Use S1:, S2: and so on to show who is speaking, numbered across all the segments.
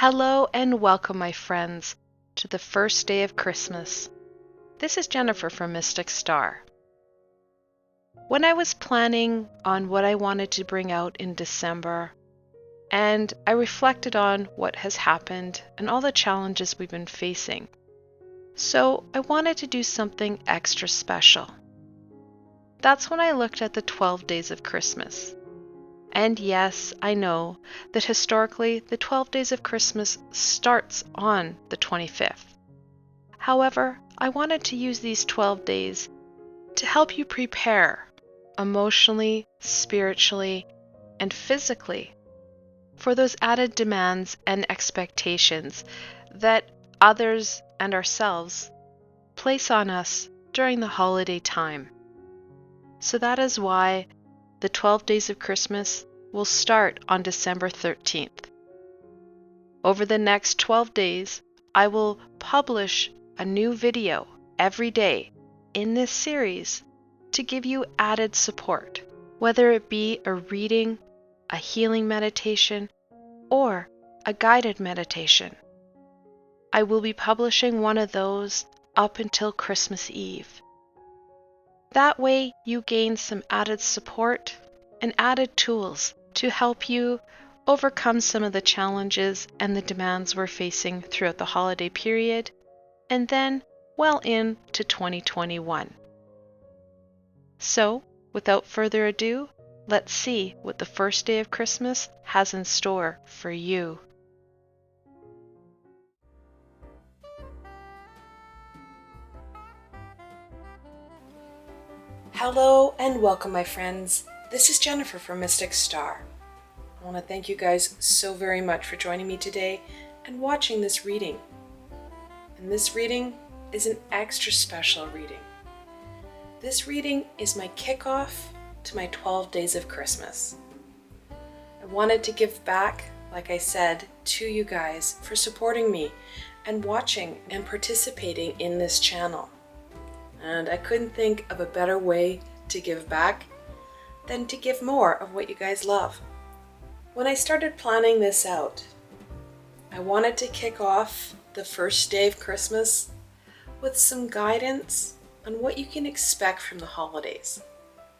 S1: Hello and welcome, my friends, to the first day of Christmas. This is Jennifer from Mystic Star. When I was planning on what I wanted to bring out in December, and I reflected on what has happened and all the challenges we've been facing, so I wanted to do something extra special. That's when I looked at the 12 days of Christmas. And yes, I know that historically the 12 days of Christmas starts on the 25th. However, I wanted to use these 12 days to help you prepare emotionally, spiritually, and physically for those added demands and expectations that others and ourselves place on us during the holiday time. So that is why the 12 days of Christmas will start on December 13th. Over the next 12 days, I will publish a new video every day in this series to give you added support, whether it be a reading, a healing meditation, or a guided meditation. I will be publishing one of those up until Christmas Eve. That way you gain some added support and added tools to help you overcome some of the challenges and the demands we're facing throughout the holiday period, and then well into 2021. So, without further ado, let's see what the first day of Christmas has in store for you.
S2: Hello and welcome, my friends. This is Jennifer from Mystic Star. I want to thank you guys so very much for joining me today and watching this reading. And this reading is an extra special reading. This reading is my kickoff to my 12 days of Christmas. I wanted to give back, like I said, to you guys for supporting me and watching and participating in this channel. And I couldn't think of a better way to give back than to give more of what you guys love. When I started planning this out, I wanted to kick off the first day of Christmas with some guidance on what you can expect from the holidays.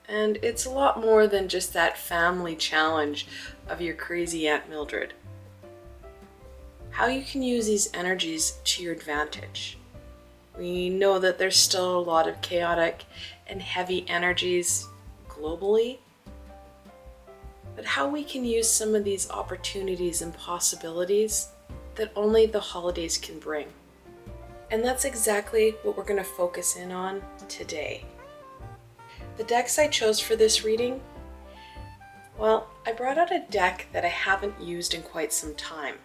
S2: And it's a lot more than just that family challenge of your crazy Aunt Mildred. How you can use these energies to your advantage. We know that there's still a lot of chaotic and heavy energies globally, but how we can use some of these opportunities and possibilities that only the holidays can bring. And that's exactly what we're going to focus in on today. The decks I chose for this reading, well, I brought out a deck that I haven't used in quite some time.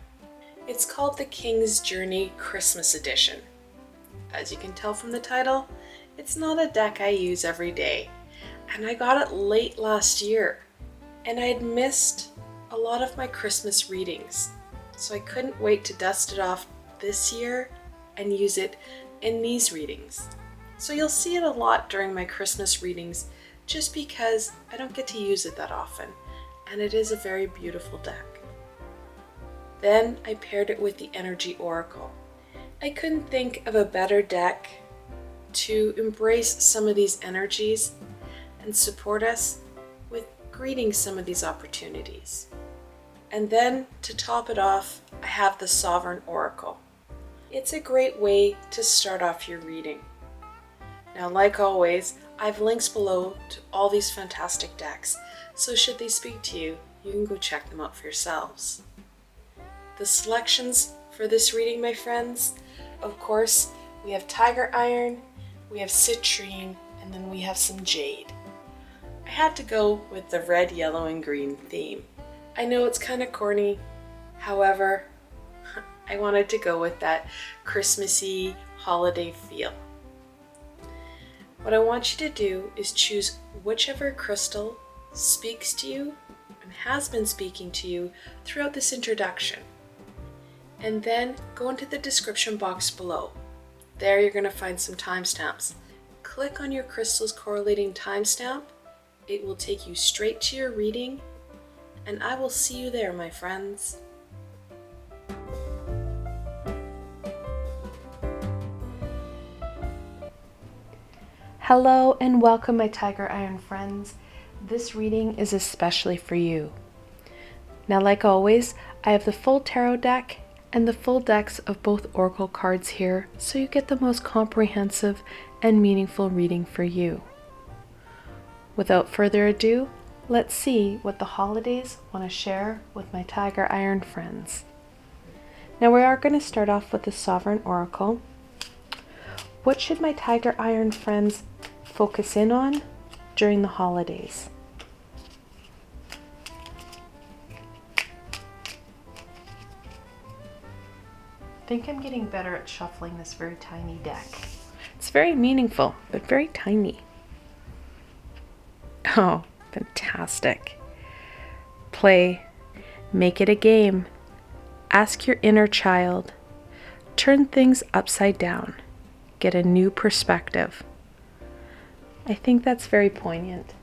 S2: It's called the King's Journey Christmas Edition. As you can tell from the title, it's not a deck I use every day, and I got it late last year, and I had missed a lot of my Christmas readings, so I couldn't wait to dust it off this year and use it in these readings. So you'll see it a lot during my Christmas readings just because I don't get to use it that often, and it is a very beautiful deck. Then I paired it with the Energy Oracle. I couldn't think of a better deck to embrace some of these energies and support us with greeting some of these opportunities. And then to top it off, I have the Sovereign Oracle. It's a great way to start off your reading. Now, like always, I have links below to all these fantastic decks, so should they speak to you, you can go check them out for yourselves. The selections for this reading, my friends, of course, we have Tiger Iron, we have Citrine, and then we have some Jade. I had to go with the red, yellow, and green theme. I know it's kind of corny, however, I wanted to go with that Christmassy holiday feel. What I want you to do is choose whichever crystal speaks to you and has been speaking to you throughout this introduction. And then go into the description box below. There you're going to find some timestamps. Click on your crystal's correlating timestamp. It will take you straight to your reading, and I will see you there, my friends. Hello and welcome, my Tiger Iron friends. This reading is especially for you. Now, like always, I have the full tarot deck and the full decks of both oracle cards here, so you get the most comprehensive and meaningful reading for you. Without further ado, let's see what the holidays want to share with my Tiger Iron friends. Now, we are going to start off with the Sovereign Oracle. What should my Tiger Iron friends focus in on during the holidays? I think I'm getting better at shuffling this very tiny deck. It's very meaningful, but very tiny. Oh, fantastic. Play. Make it a game. Ask your inner child. Turn things upside down. Get a new perspective. I think that's very poignant.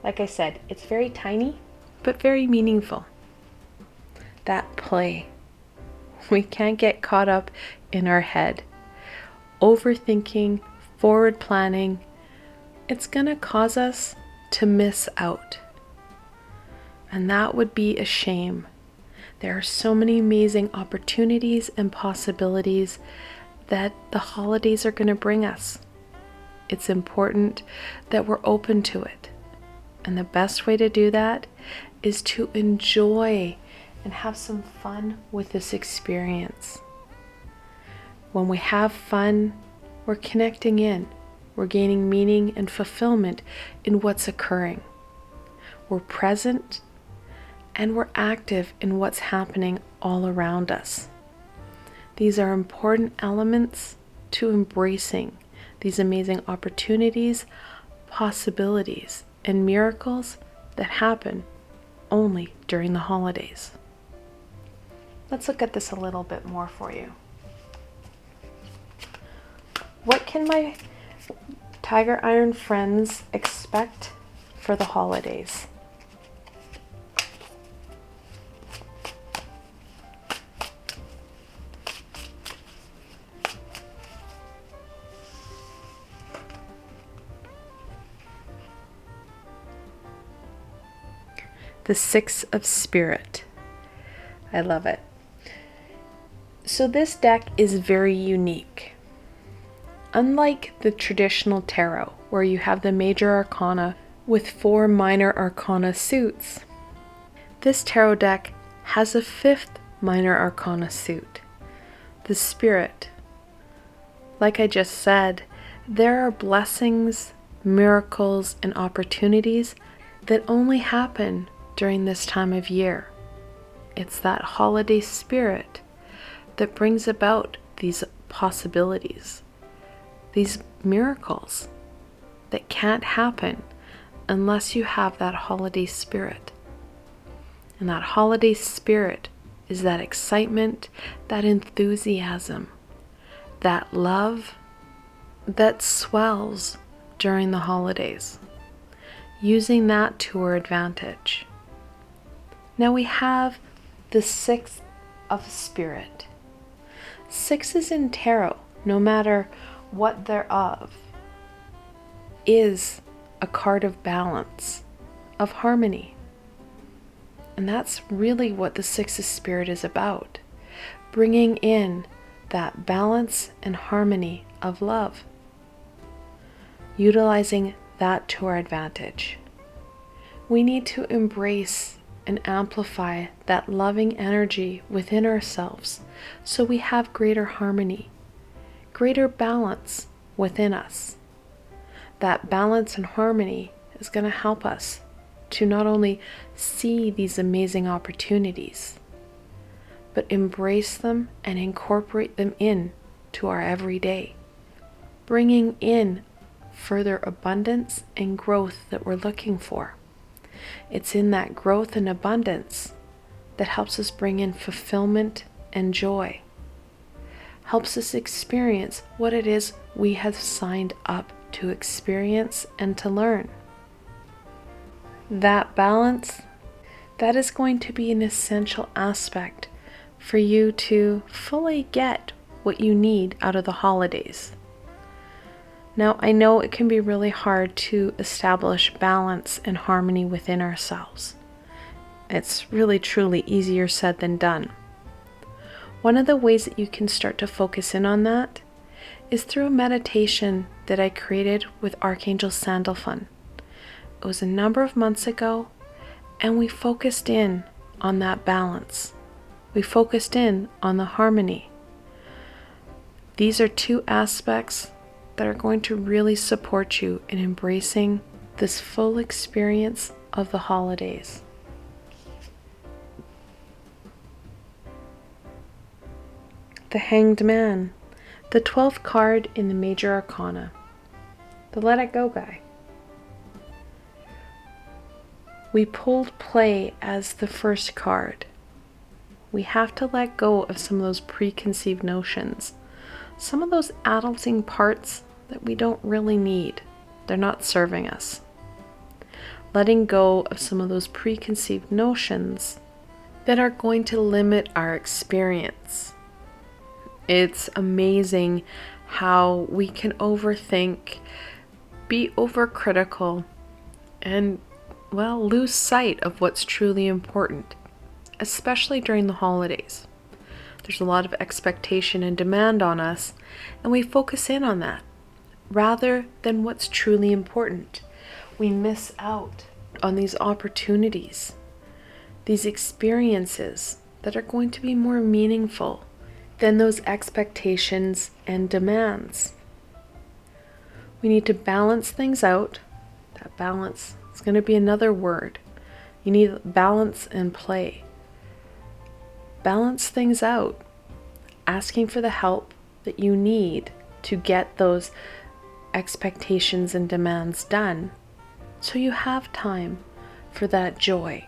S2: Like I said, it's very tiny, but very meaningful. That play. We can't get caught up in our head. Overthinking, forward planning, it's going to cause us to miss out. And that would be a shame. There are so many amazing opportunities and possibilities that the holidays are going to bring us. It's important that we're open to it. And the best way to do that is to enjoy and have some fun with this experience. When we have fun, we're connecting in. We're gaining meaning and fulfillment in what's occurring. We're present and we're active in what's happening all around us. These are important elements to embracing these amazing opportunities, possibilities, and miracles that happen only during the holidays. Let's look at this a little bit more for you. What can my Tiger Iron friends expect for the holidays? The Six of Spirit. I love it. So this deck is very unique. Unlike the traditional tarot, where you have the major arcana with 4 minor arcana suits, this tarot deck has a 5th minor arcana suit, the Spirit. Like I just said, there are blessings, miracles, and opportunities that only happen during this time of year. It's that holiday spirit that brings about these possibilities, these miracles that can't happen unless you have that holiday spirit. And that holiday spirit is that excitement, that enthusiasm, that love that swells during the holidays, using that to our advantage. Now we have the 6th of Spirit. 6s in tarot, no matter what they're of, is a card of balance, of harmony. And that's really what the 6 of Spirit is about. Bringing in that balance and harmony of love. Utilizing that to our advantage. We need to embrace and amplify that loving energy within ourselves so we have greater harmony, greater balance within us. That balance and harmony is going to help us to not only see these amazing opportunities, but embrace them and incorporate them in to our everyday, bringing in further abundance and growth that we're looking for. It's in that growth and abundance that helps us bring in fulfillment and joy, helps us experience what it is we have signed up to experience and to learn. That balance, that is going to be an essential aspect for you to fully get what you need out of the holidays.
S1: Now, I know it can be really hard to establish balance and harmony within ourselves. It's really truly easier said than done. One of the ways that you can start to focus in on that is through a meditation that I created with Archangel Sandalphon. It was a number of months ago, and we focused in on that balance. We focused in on the harmony. These are two aspects that are going to really support you in embracing this full experience of the holidays. The Hanged Man, the 12th card in the Major Arcana, the Let It Go guy. We pulled play as the first card. We have to let go of some of those preconceived notions, some of those adulting parts that we don't really need. They're not serving us. Letting go of some of those preconceived notions that are going to limit our experience. It's amazing how we can overthink, be overcritical, and, lose sight of what's truly important, especially during the holidays. There's a lot of expectation and demand on us, and we focus in on that rather than what's truly important. We miss out on these opportunities, these experiences that are going to be more meaningful than those expectations and demands. We need to balance things out. That balance is going to be another word. You need balance and play. Balance things out, asking for the help that you need to get those expectations and demands done, so you have time for that joy,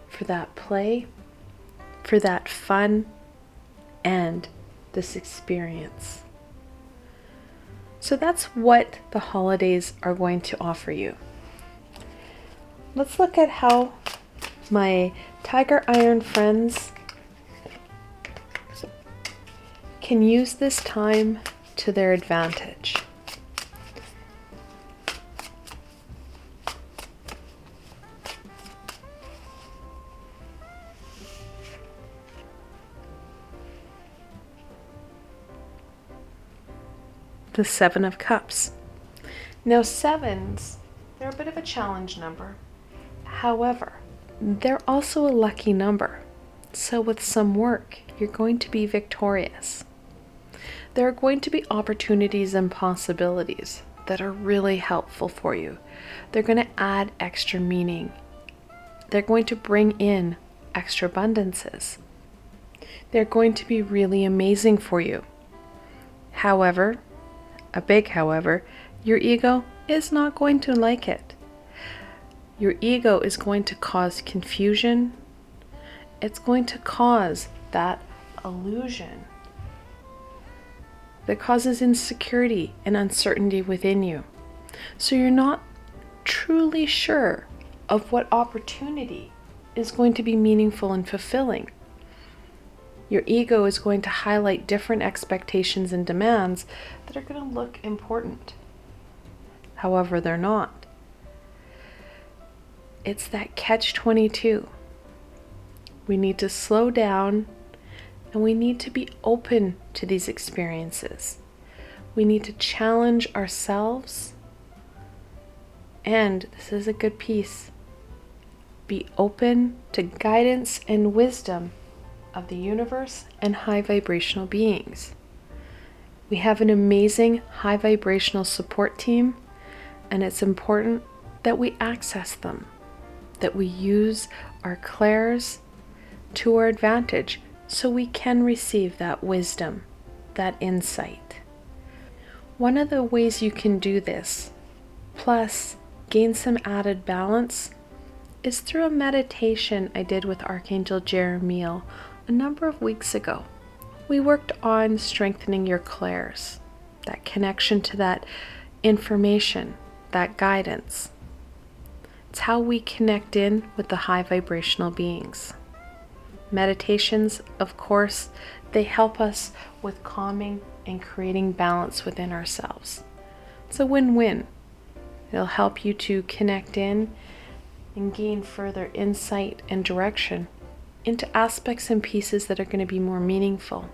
S1: for that play, for that fun, and this experience. So that's what the holidays are going to offer you. Let's look at how my Tiger Iron friends can use this time to their advantage. The Seven of Cups. Now, sevens, they're a bit of a challenge number. However, they're also a lucky number. So with some work, you're going to be victorious. There are going to be opportunities and possibilities that are really helpful for you. They're going to add extra meaning. They're going to bring in extra abundances. They're going to be really amazing for you. However, a big however, your ego is not going to like it. Your ego is going to cause confusion. It's going to cause that illusion that causes insecurity and uncertainty within you. So you're not truly sure of what opportunity is going to be meaningful and fulfilling. Your ego is going to highlight different expectations and demands that are going to look important. However, they're not. It's that catch-22. We need to slow down, and we need to be open to these experiences. We need to challenge ourselves, and this is a good piece. Be open to guidance and wisdom of the universe and high vibrational beings. We have an amazing high vibrational support team, and it's important that we access them, that we use our clairs to our advantage so we can receive that wisdom, that insight. One of the ways you can do this, plus gain some added balance, is through a meditation I did with Archangel Jeremiel a number of weeks ago. We worked on strengthening your clairs, that connection to that information, that guidance. It's how we connect in with the high vibrational beings. Meditations, of course, they help us with calming and creating balance within ourselves.
S2: It's a win-win. It'll help you to connect in and gain further insight and direction into aspects and pieces that are going to be more meaningful.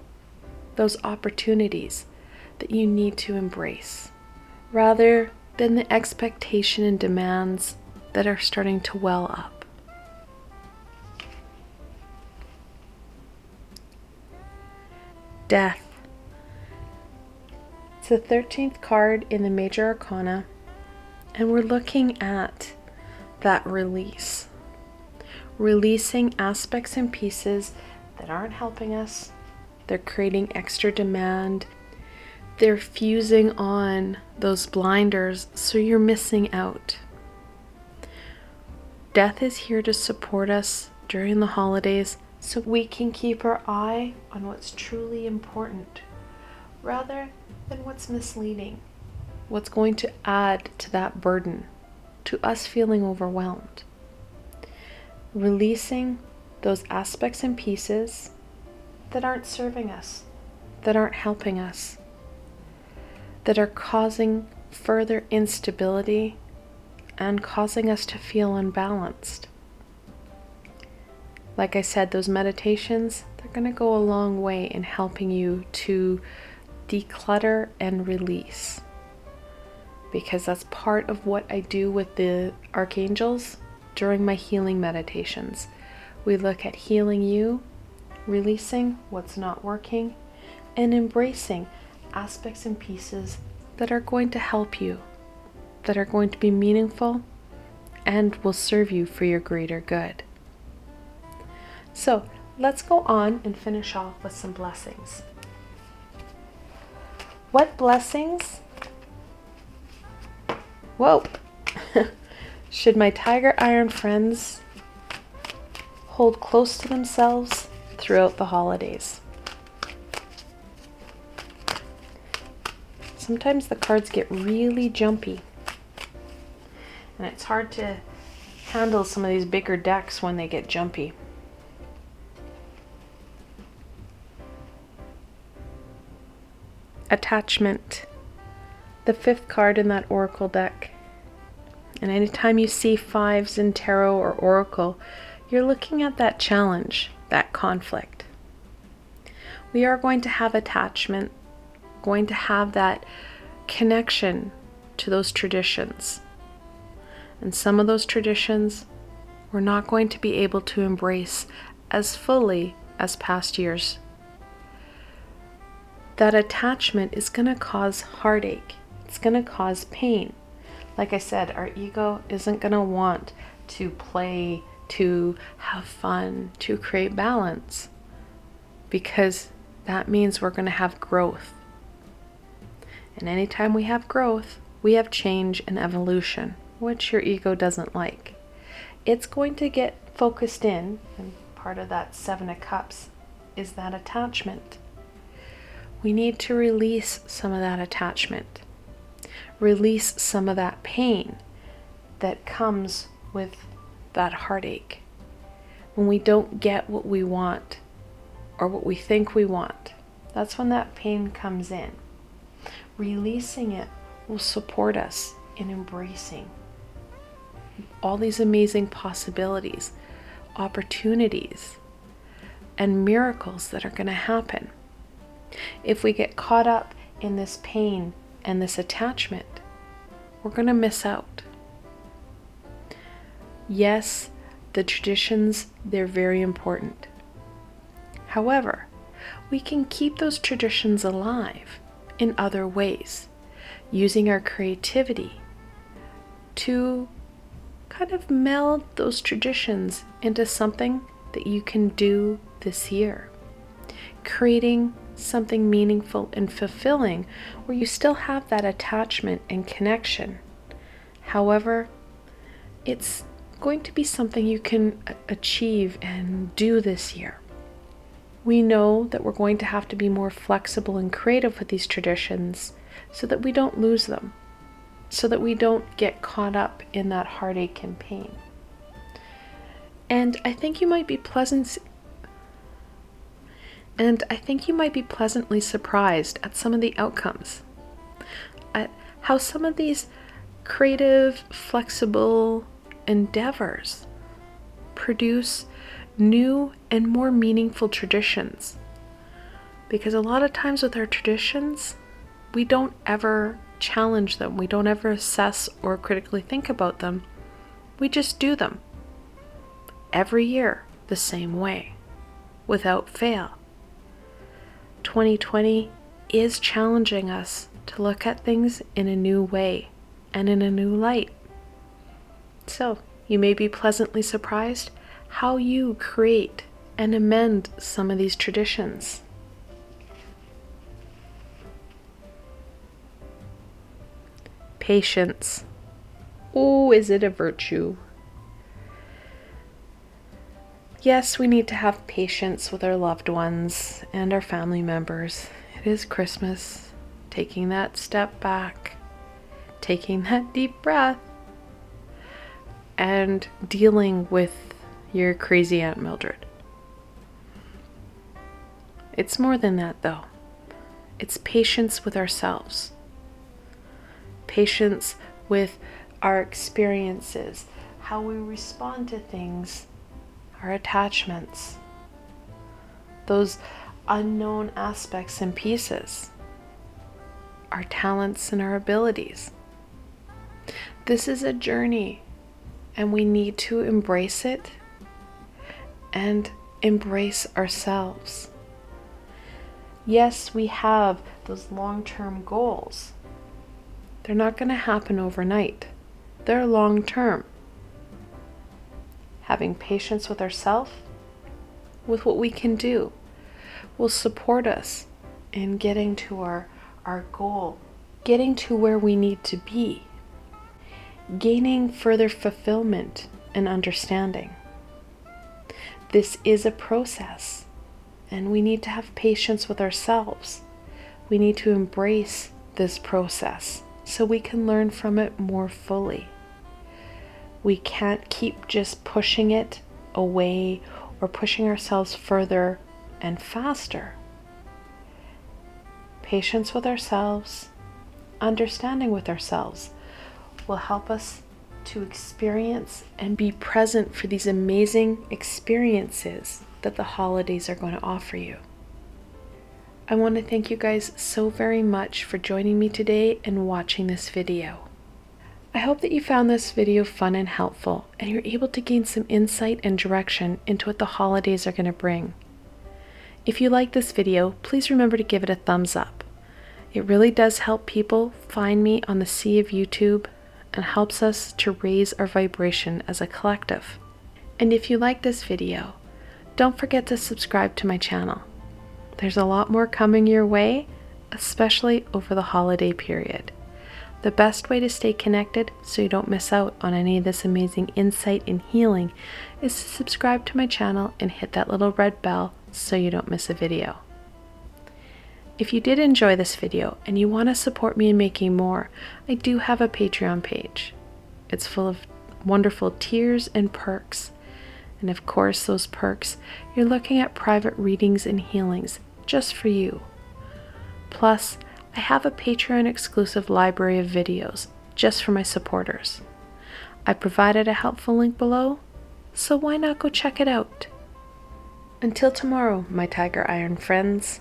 S2: Those opportunities that you need to embrace, rather than the expectation and demands that are starting to well up. Death. It's the 13th card in the Major Arcana, and we're looking at that release. Releasing aspects and pieces that aren't helping us. They're creating extra demand. They're fusing on those blinders, so you're missing out. Death is here to support us during the holidays so we can keep our eye on what's truly important rather than what's misleading, what's going to add to that burden, to us feeling overwhelmed. Releasing those aspects and pieces that aren't serving us, that aren't helping us, that are causing further instability and causing us to feel unbalanced. Like I said, those meditations, they're going to go a long way in helping you to declutter and release. Because that's part of what I do with the archangels during my healing meditations. We look at healing you, releasing what's not working, and embracing aspects and pieces that are going to help you, that are going to be meaningful, and will serve you for your greater good. So let's go on and finish off with some blessings. What blessings? Whoa! Should my Tiger Iron friends hold close to themselves throughout the holidays? Sometimes the cards get really jumpy, and it's hard to handle some of these bigger decks when they get jumpy. Attachment, the 5th card in that oracle deck. And anytime you see 5s in tarot or oracle, you're looking at that challenge, that conflict. We are going to have attachment, going to have that connection to those traditions. And some of those traditions we're not going to be able to embrace as fully as past years. That attachment is going to cause heartache. It's going to cause pain. Like I said, our ego isn't going to want to play, to have fun, to create balance, because that means we're going to have growth. And anytime we have growth, we have change and evolution, which your ego doesn't like. It's going to get focused in, and part of that 7 of Cups is that attachment. We need to release some of that attachment. Release some of that pain that comes with that heartache when we don't get what we want or what we think we want. That's when that pain comes in. Releasing it will support us in embracing all these amazing possibilities, opportunities, and miracles that are going to happen. If we get caught up in this pain and this attachment, we're going to miss out. Yes, the traditions, they're very important. However, we can keep those traditions alive in other ways, using our creativity to kind of meld those traditions into something that you can do this year, creating something meaningful and fulfilling where you still have that attachment and connection. However, it's going to be something you can achieve and do this year. We know that we're going to have to be more flexible and creative with these traditions so that we don't lose them, so that we don't get caught up in that heartache and pain. And I think you might be pleasantly surprised at some of the outcomes, at how some of these creative, flexible endeavors produce new and more meaningful traditions. Because a lot of times with our traditions, we don't ever challenge them. We don't ever assess or critically think about them. We just do them every year the same way, without fail. 2020 is challenging us to look at things in a new way and in a new light. So you may be pleasantly surprised how you create and amend some of these traditions. Patience. Oh, is it a virtue? Yes, we need to have patience with our loved ones and our family members. It is Christmas. Taking that step back, taking that deep breath, and dealing with your crazy Aunt Mildred. It's more than that, though. It's patience with ourselves. Patience with our experiences, how we respond to things, our attachments, those unknown aspects and pieces, our talents and our abilities. This is a journey, and we need to embrace it and embrace ourselves. Yes, we have those long-term goals. They're not going to happen overnight. They're long-term. Having patience with ourselves, with what we can do, will support us in getting to our goal, getting to where we need to be, gaining further fulfillment and understanding. This is a process, and we need to have patience with ourselves. We need to embrace this process so we can learn from it more fully. We can't keep just pushing it away or pushing ourselves further and faster. Patience with ourselves, understanding with ourselves will help us to experience and be present for these amazing experiences that the holidays are going to offer you. I want to thank you guys so very much for joining me today and watching this video. I hope that you found this video fun and helpful, and you're able to gain some insight and direction into what the holidays are going to bring. If you like this video, please remember to give it a thumbs up. It really does help people find me on the sea of YouTube and helps us to raise our vibration as a collective. And if you like this video, don't forget to subscribe to my channel. There's a lot more coming your way, especially over the holiday period. The best way to stay connected so you don't miss out on any of this amazing insight and healing is to subscribe to my channel and hit that little red bell so you don't miss a video. If you did enjoy this video and you want to support me in making more, I do have a Patreon page. It's full of wonderful tiers and perks. And of course, those perks, you're looking at private readings and healings just for you. Plus, I have a Patreon exclusive library of videos just for my supporters. I provided a helpful link below, so why not go check it out? Until tomorrow, my Tiger Iron friends.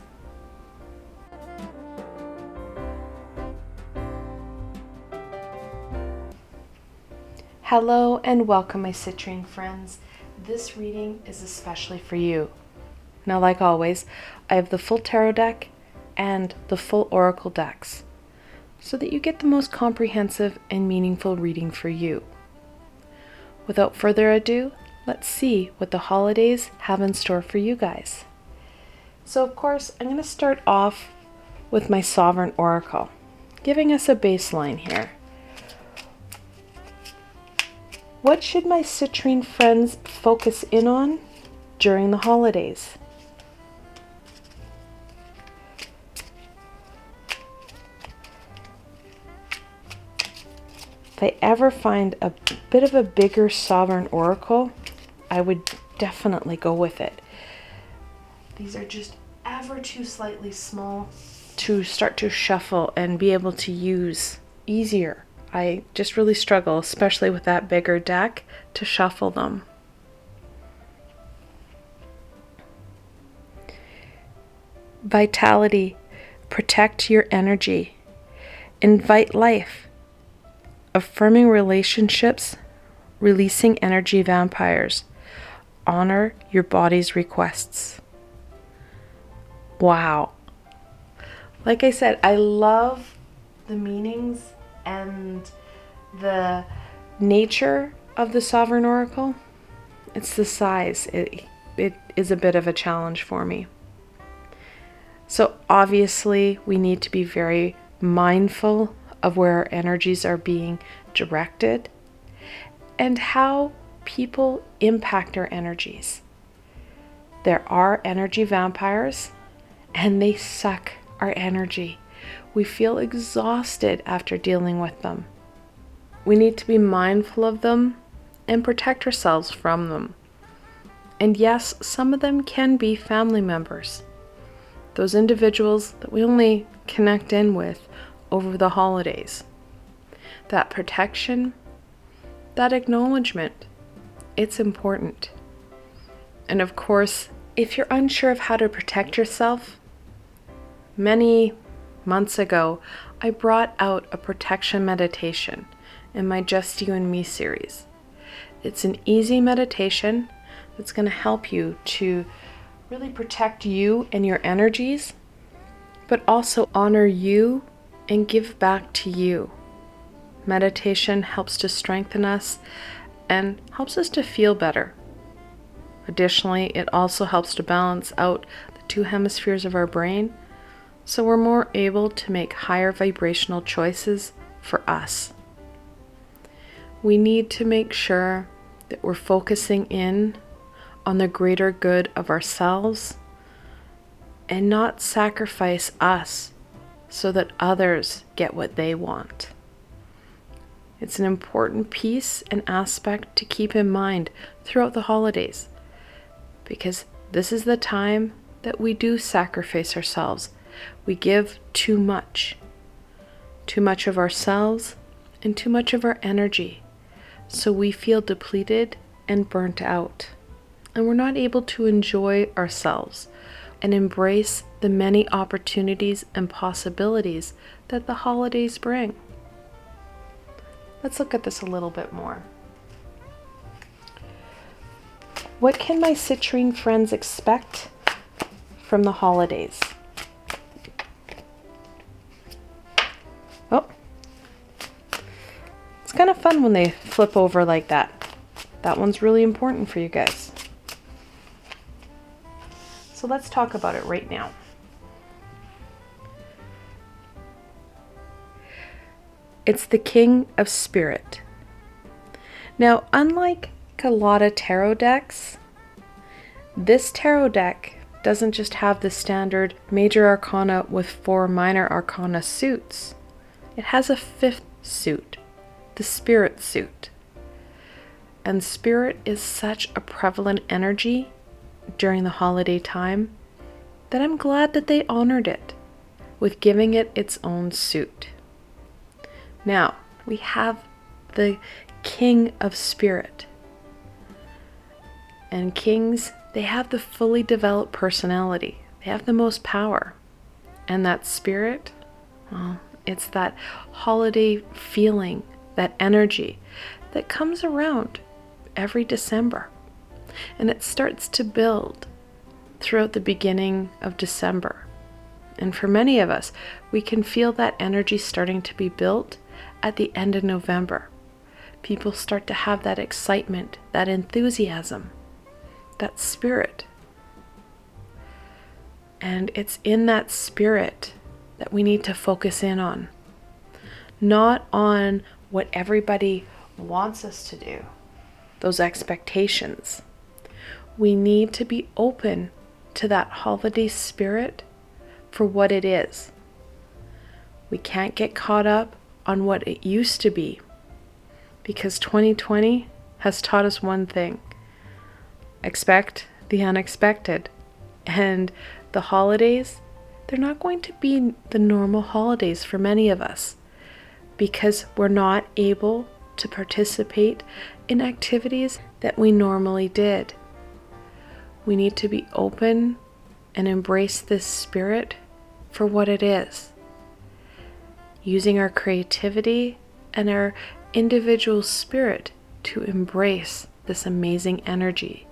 S2: Hello and welcome, my Citrine friends. This reading is especially for you. Now, like always, I have the full tarot deck and the full oracle decks, so that you get the most comprehensive and meaningful reading for you. Without further ado, let's see what the holidays have in store for you guys. So of course, I'm going to start off with my Sovereign Oracle, giving us a baseline here. What should my Citrine friends focus in on during the holidays? If I ever find a bit of a bigger Sovereign Oracle, I would definitely go with it. These are just ever too slightly small to start to shuffle and be able to use easier. I just really struggle, especially with that bigger deck, to shuffle them. Vitality. Protect your energy. Invite life. Affirming relationships. Releasing energy vampires. Honor your body's requests. Wow. Like I said, I love the meanings and the nature of the Sovereign Oracle. It's the size. It is a bit of a challenge for me. So obviously we need to be very mindful of where our energies are being directed and how people impact our energies. There are energy vampires and they suck our energy. We feel exhausted after dealing with them. We need to be mindful of them and protect ourselves from them. And yes, some of them can be family members. Those individuals that we only connect in with over the holidays. That protection, that acknowledgement, it's important. And of course, if you're unsure of how to protect yourself, many months ago, I brought out a protection meditation in my Just You and Me series. It's an easy meditation that's going to help you to really protect you and your energies, but also honor you and give back to you. Meditation helps to strengthen us and helps us to feel better. Additionally, it also helps to balance out the two hemispheres of our brain, so we're more able to make higher vibrational choices for us. We need to make sure that we're focusing in on the greater good of ourselves and not sacrifice us so that others get what they want. It's an important piece and aspect to keep in mind throughout the holidays, because this is the time that we do sacrifice ourselves. We give too much of ourselves and too much of our energy, so we feel depleted and burnt out. And we're not able to enjoy ourselves and embrace the many opportunities and possibilities that the holidays bring. Let's look at this a little bit more. What can my citrine friends expect from the holidays? Oh, it's kind of fun when they flip over like that. That one's really important for you guys. So let's talk about it right now. It's the King of Spirit. Now, unlike a lot of tarot decks, this tarot deck doesn't just have the standard major arcana with 4 minor arcana suits. It has a 5th suit, the Spirit suit. And Spirit is such a prevalent energy during the holiday time that I'm glad that they honored it with giving it its own suit. Now, we have the King of Spirit. And kings, they have the fully developed personality. They have the most power. And that spirit, well, it's that holiday feeling, that energy that comes around every December. And it starts to build throughout the beginning of December. And for many of us, we can feel that energy starting to be built at the end of November. People start to have that excitement, that enthusiasm, that spirit. And it's in that spirit that we need to focus in on. Not on what everybody wants us to do, those expectations. We need to be open to that holiday spirit for what it is. We can't get caught up on what it used to be, because 2020 has taught us one thing: expect the unexpected. And the holidays, they're not going to be the normal holidays for many of us. because we're not able to participate in activities that we normally did. We need to be open and embrace this spirit for what it is, using our creativity and our individual spirit to embrace this amazing energy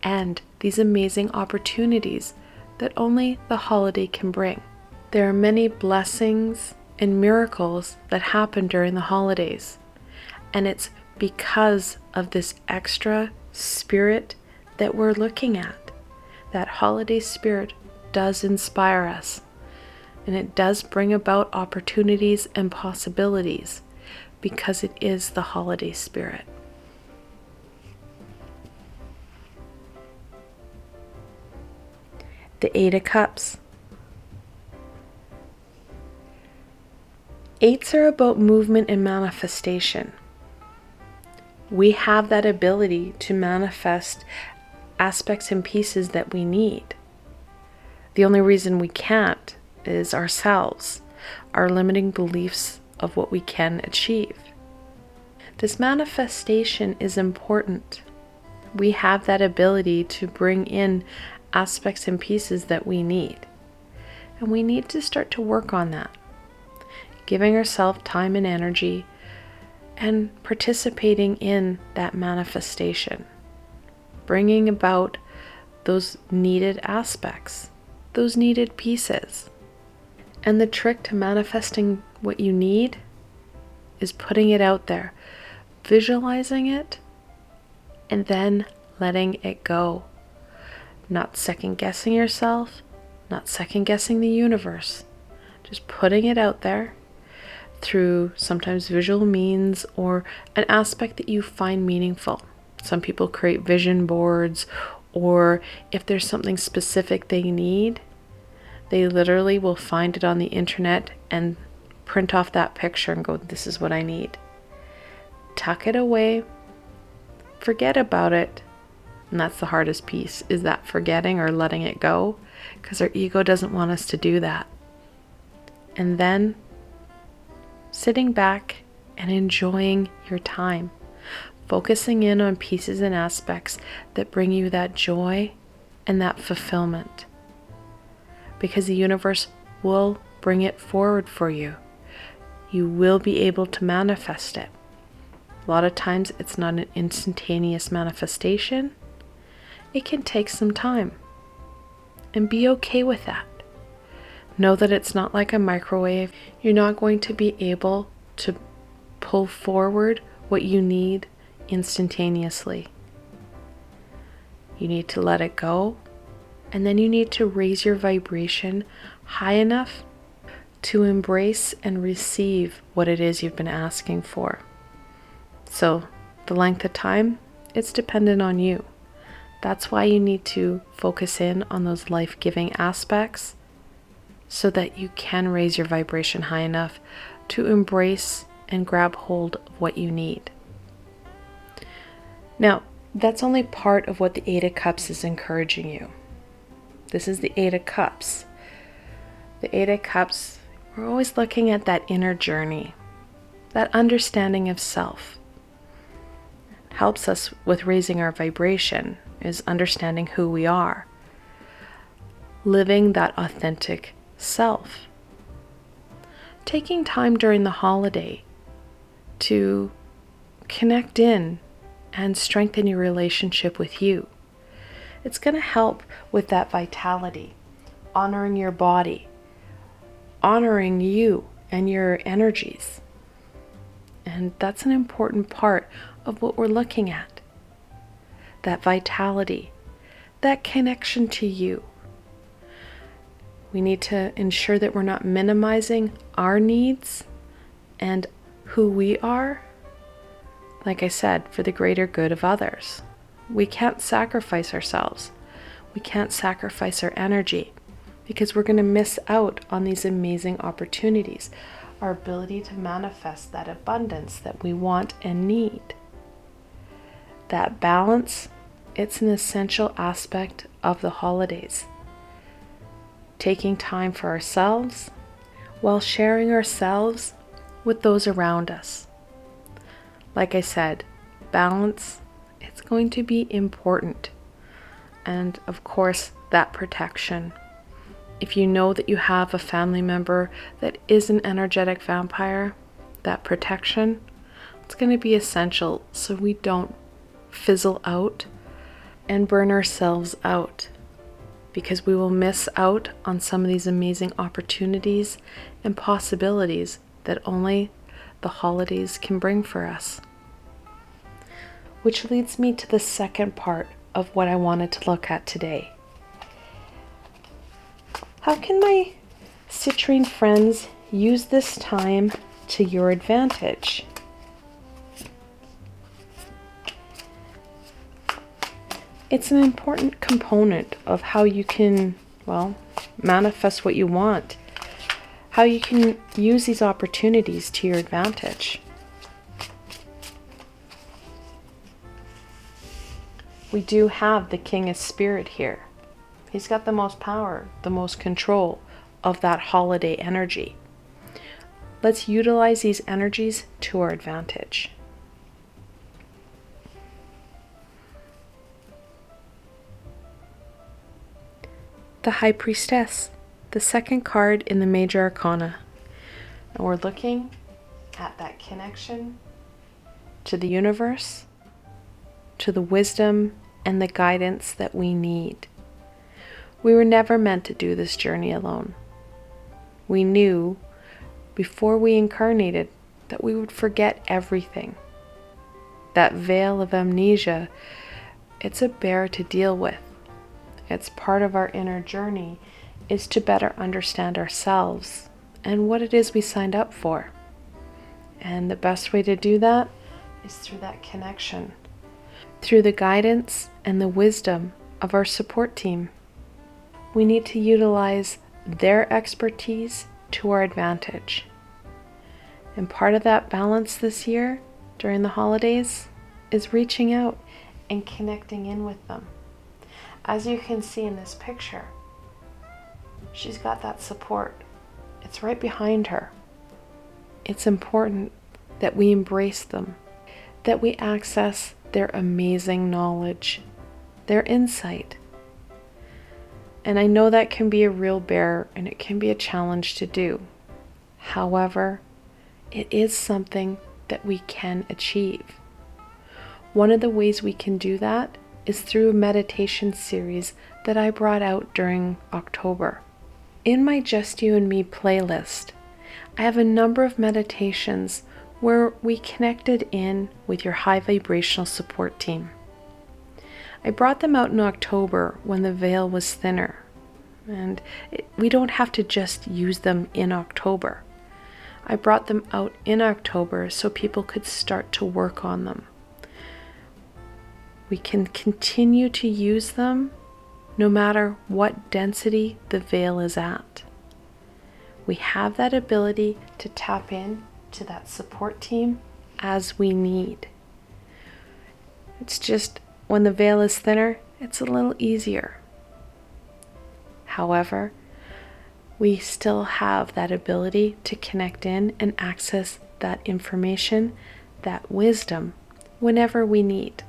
S2: and these amazing opportunities that only the holiday can bring. There are many blessings and miracles that happen during the holidays, and it's because of this extra spirit that we're looking at. That holiday spirit does inspire us, and it does bring about opportunities and possibilities because it is the holiday spirit. The Eight of Cups. Eights are about movement and manifestation. We have that ability to manifest aspects and pieces that we need. The only reason we can't is ourselves, our limiting beliefs of what we can achieve. This manifestation is important. We have that ability to bring in aspects and pieces that we need. And we need to start to work on that, giving ourselves time and energy and participating in that manifestation, bringing about those needed aspects, those needed pieces. And the trick to manifesting what you need is putting it out there, visualizing it, and then letting it go. Not second guessing yourself, not second guessing the universe, just putting it out there through sometimes visual means or an aspect that you find meaningful. Some people create vision boards, or if there's something specific they need, they literally will find it on the internet and print off that picture and go, this is what I need. Tuck it away, forget about it. And that's the hardest piece, is that forgetting or letting it go, because our ego doesn't want us to do that. And then sitting back and enjoying your time, focusing in on pieces and aspects that bring you that joy and that fulfillment, because the universe will bring it forward for you. You will be able to manifest it. A lot of times it's not an instantaneous manifestation. It can take some time, and be okay with that. Know that it's not like a microwave. You're not going to be able to pull forward what you need instantaneously. You need to let it go, and then you need to raise your vibration high enough to embrace and receive what it is you've been asking for. So the length of time, it's dependent on you. That's why you need to focus in on those life-giving aspects so that you can raise your vibration high enough to embrace and grab hold of what you need. Now, that's only part of what the Eight of Cups is encouraging you. This is the Eight of Cups. The Eight of Cups, we're always looking at that inner journey, that understanding of self. It helps us with raising our vibration, is understanding who we are, living that authentic self. Taking time during the holiday to connect in and strengthen your relationship with you. It's going to help with that vitality, honoring your body, honoring you and your energies. And that's an important part of what we're looking at. That vitality, that connection to you. We need to ensure that we're not minimizing our needs and who we are, like I said, for the greater good of others. We can't sacrifice ourselves. We can't sacrifice our energy, because we're going to miss out on these amazing opportunities, our ability to manifest that abundance that we want and need. That balance, it's an essential aspect of the holidays. Taking time for ourselves while sharing ourselves with those around us. Like I said, balance, it's going to be important. And of course, that protection. If you know that you have a family member that is an energetic vampire, that protection, it's going to be essential so we don't fizzle out and burn ourselves out, because we will miss out on some of these amazing opportunities and possibilities that only the holidays can bring for us. Which leads me to the second part of what I wanted to look at today. How can my citrine friends use this time to your advantage? It's an important component of how you can, manifest what you want, how you can use these opportunities to your advantage. We do have the King of Spirit here. He's got the most power, the most control of that holiday energy. Let's utilize these energies to our advantage. The High Priestess, the second card in the Major Arcana. And we're looking at that connection to the universe, to the wisdom and the guidance that we need. We were never meant to do this journey alone. We knew before we incarnated that we would forget everything. That veil of amnesia, it's a bear to deal with. It's part of our inner journey is to better understand ourselves and what it is we signed up for. And the best way to do that is through that connection, through the guidance and the wisdom of our support team. We need to utilize their expertise to our advantage. And part of that balance this year during the holidays is reaching out and connecting in with them. As you can see in this picture, she's got that support. It's right behind her. It's important that we embrace them, that we access their amazing knowledge, their insight. And I know that can be a real bear and it can be a challenge to do. However, it is something that we can achieve. One of the ways we can do that is through a meditation series that I brought out during October. In my Just You and Me playlist, I have a number of meditations where we connected in with your high vibrational support team. I brought them out in October when the veil was thinner, and we don't have to just use them in October. I brought them out in October so people could start to work on them. We can continue to use them no matter what density the veil is at. We have that ability to tap in to that support team as we need. It's just when the veil is thinner, it's a little easier. However, we still have that ability to connect in and access that information, that wisdom, whenever we need.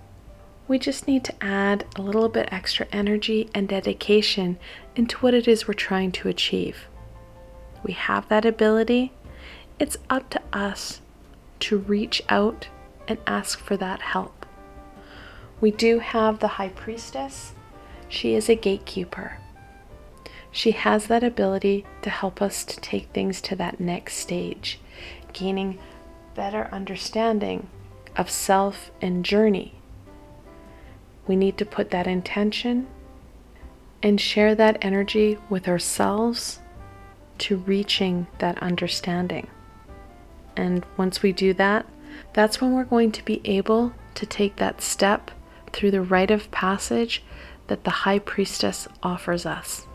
S2: We just need to add a little bit extra energy and dedication into what it is we're trying to achieve. We have that ability. It's up to us to reach out and ask for that help. We do have the High Priestess. She is a gatekeeper. She has that ability to help us to take things to that next stage, gaining better understanding of self and journey. We need to put that intention and share that energy with ourselves to reaching that understanding. And once we do that, that's when we're going to be able to take that step through the rite of passage that the High Priestess offers us.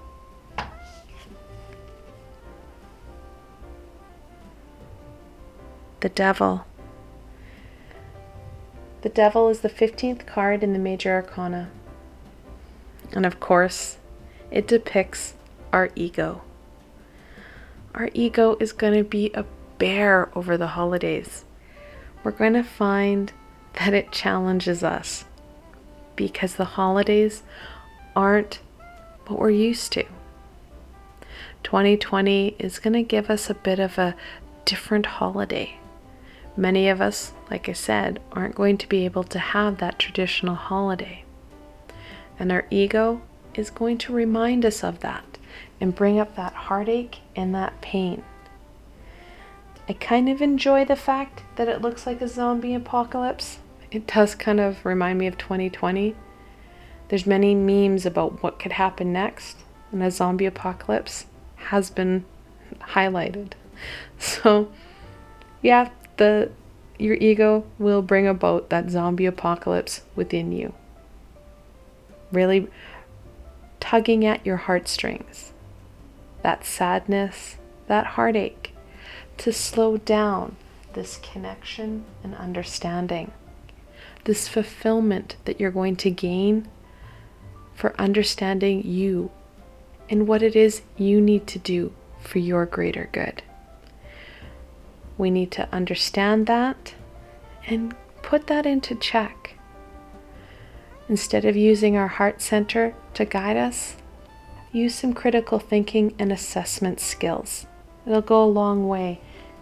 S2: The Devil. The Devil is the 15th card in the Major Arcana. And of course, it depicts our ego. Our ego is going to be a bear over the holidays, we're going to find that it challenges us because the holidays aren't what we're used to. 2020 is going to give us a bit of a different holiday. Many of us, like I said, aren't going to be able to have that traditional holiday. And our ego is going to remind us of that and bring up that heartache and that pain. I kind of enjoy the fact that it looks like a zombie apocalypse. It does kind of remind me of 2020. There's many memes about what could happen next, and a zombie apocalypse has been highlighted. So yeah, your ego will bring about that zombie apocalypse within you, really tugging at your heartstrings, that sadness, that heartache, to slow down this connection and understanding, this fulfillment that you're going to gain for understanding you and what it is you need to do for your greater good. We need to understand that and put that into check. Instead of using our heart center to guide us, use some critical thinking and assessment skills. It'll go a long way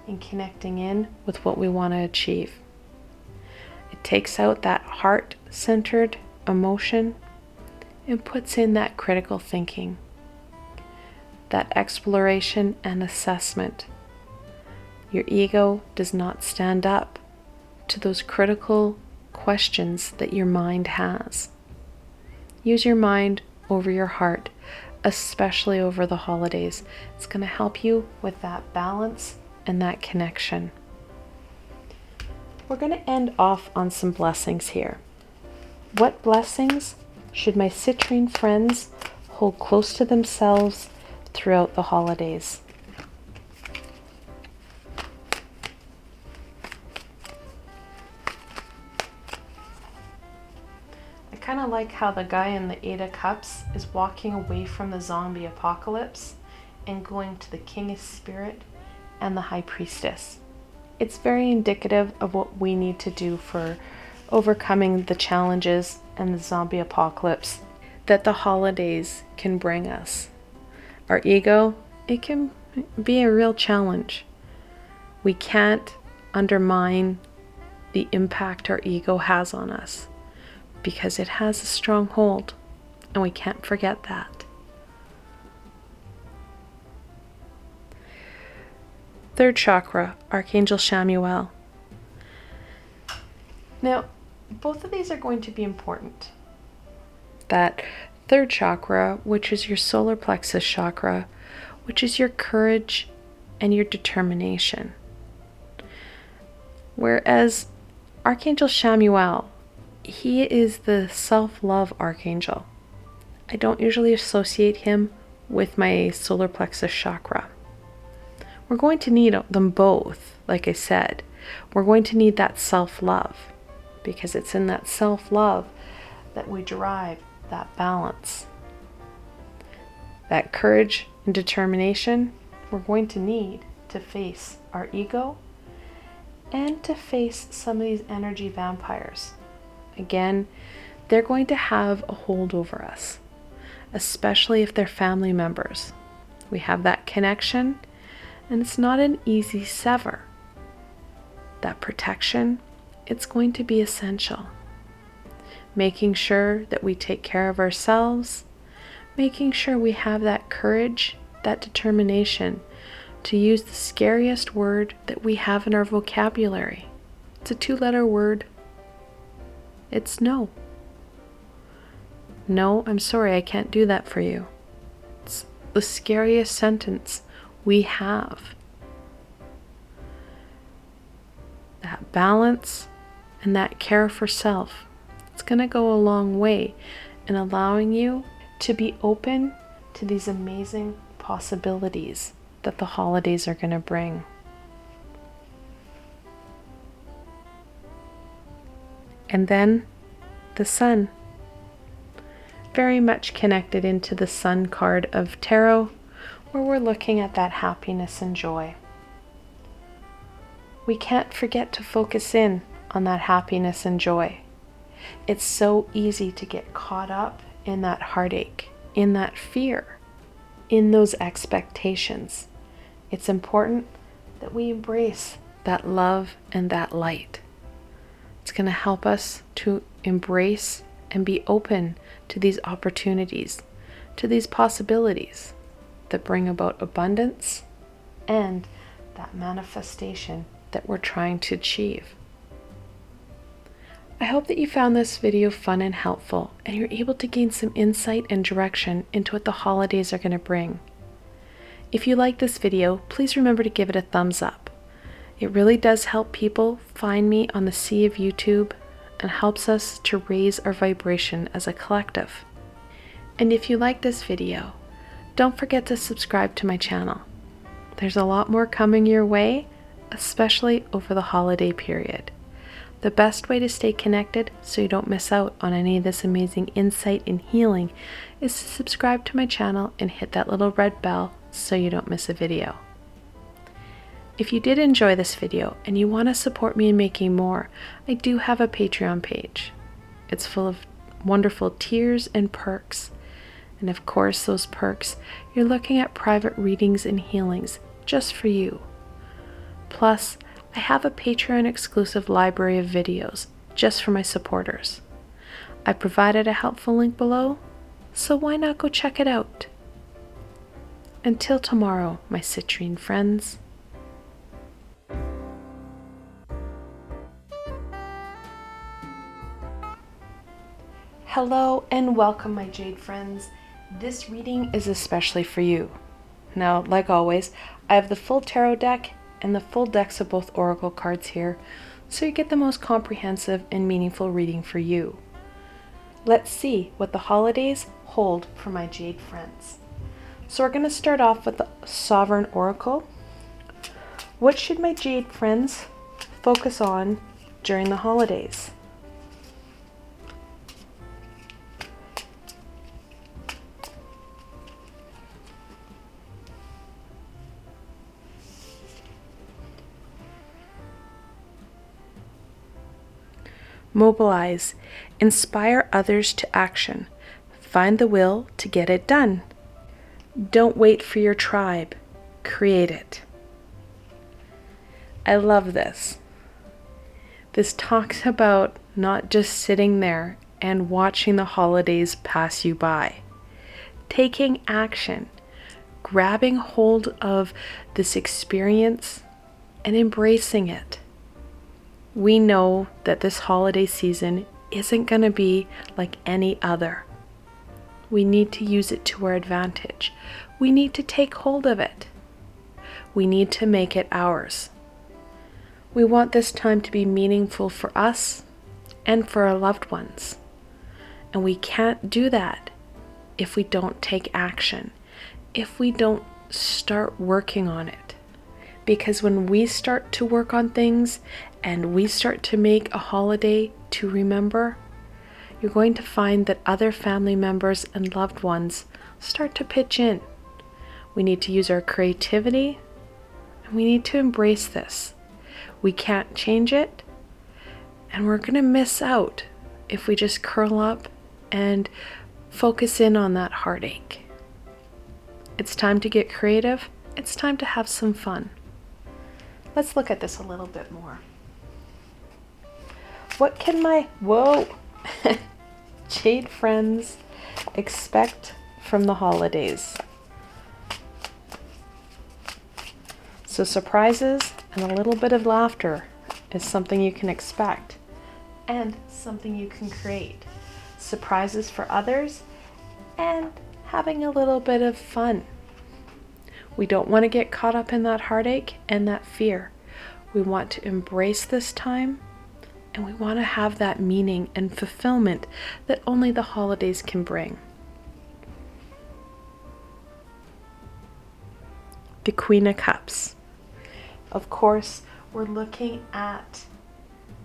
S2: in connecting in with what we want to achieve. It takes out that heart-centered emotion and puts in that critical thinking, that exploration and assessment. Your ego does not stand up to those critical questions that your mind has. Use your mind over your heart, especially over the holidays. It's going to help you with that balance and that connection. We're going to end off on some blessings here. What blessings should my citrine friends hold close to themselves throughout the holidays? I kind of like how the guy in the 8 of Cups is walking away from the zombie apocalypse and going to the King of Spirit and the High Priestess. It's very indicative of what we need to do for overcoming the challenges and the zombie apocalypse that the holidays can bring us. Our ego, it can be a real challenge. We can't undermine the impact our ego has on us because it has a strong hold, and we can't forget that. Third chakra, Archangel Chamuel. Now, both of these are going to be important. That third chakra, which is your solar plexus chakra, which is your courage and your determination. Whereas Archangel Chamuel, he is the self-love archangel. I don't usually associate him with my solar plexus chakra. We're going to need them both, like I said. We're going to need that self-love because it's in that self-love that we derive that balance. That courage and determination we're going to need to face our ego and to face some of these energy vampires. Again, they're going to have a hold over us, especially if they're family members. We have that connection, and it's not an easy sever. That protection, it's going to be essential. Making sure that we take care of ourselves, making sure we have that courage, that determination to use the scariest word that we have in our vocabulary. It's a 2-letter word. It's no. No, I'm sorry, I can't do that for you. It's the scariest sentence we have. That balance and that care for self, it's going to go a long way in allowing you to be open to these amazing possibilities that the holidays are going to bring. And then the sun, very much connected into the sun card of tarot, where we're looking at that happiness and joy.
S1: we can't forget to focus in on that happiness and joy. It's so easy to get caught up in that heartache, in that fear, in those expectations. It's important that we embrace that love and that light. It's going to help us to embrace and be open to these opportunities, to these possibilities that bring about abundance and that manifestation that we're trying to achieve. I hope that you found this video fun and helpful, and you're able to gain some insight and direction into what the holidays are going to bring. If you like this video, please remember to give it a thumbs up. It really does help people find me on the sea of YouTube and helps us to raise our vibration as a collective. And if you like this video, don't forget to subscribe to my channel. There's a lot more coming your way, especially over the holiday period. The best way to stay connected so you don't miss out on any of this amazing insight and healing is to subscribe to my channel and hit that little red bell so you don't miss a video. If you did enjoy this video and you want to support me in making more, I do have a Patreon page. It's full of wonderful tiers and perks. And of course, those perks, you're looking at private readings and healings just for you. Plus, I have a Patreon exclusive library of videos just for my supporters. I provided a helpful link below, so why not go check it out? Until tomorrow, my citrine friends. Hello and welcome, my Jade friends. This reading is especially for you. Now, like always, I have the full tarot deck and the full decks of both oracle cards here, so you get the most comprehensive and meaningful reading for you. Let's see what the holidays hold for my Jade friends. So we're going to start off with the Sovereign Oracle. What should my Jade friends focus on during the holidays? Mobilize. Inspire others to action. Find the will to get it done. Don't wait for your tribe. Create it. I love this. This talks about not just sitting there and watching the holidays pass you by. Taking action. Grabbing hold of this experience and embracing it. We know that this holiday season isn't going to be like any other. We need to use it to our advantage. We need to take hold of it. We need to make it ours. We want this time to be meaningful for us and for our loved ones. And we can't do that if we don't take action, if we don't start working on it. Because when we start to work on things and we start to make a holiday to remember, you're going to find that other family members and loved ones start to pitch in. We need to use our creativity and we need to embrace this. We can't change it, and we're going to miss out if we just curl up and focus in on that heartache. It's time to get creative. It's time to have some fun. Let's look at this a little bit more. What can my Jade friends expect from the holidays? So surprises and a little bit of laughter is something you can expect and something you can create. Surprises for others and having a little bit of fun. We don't want to get caught up in that heartache and that fear. We want to embrace this time, and we want to have that meaning and fulfillment that only the holidays can bring. The Queen of Cups. Of course, we're looking at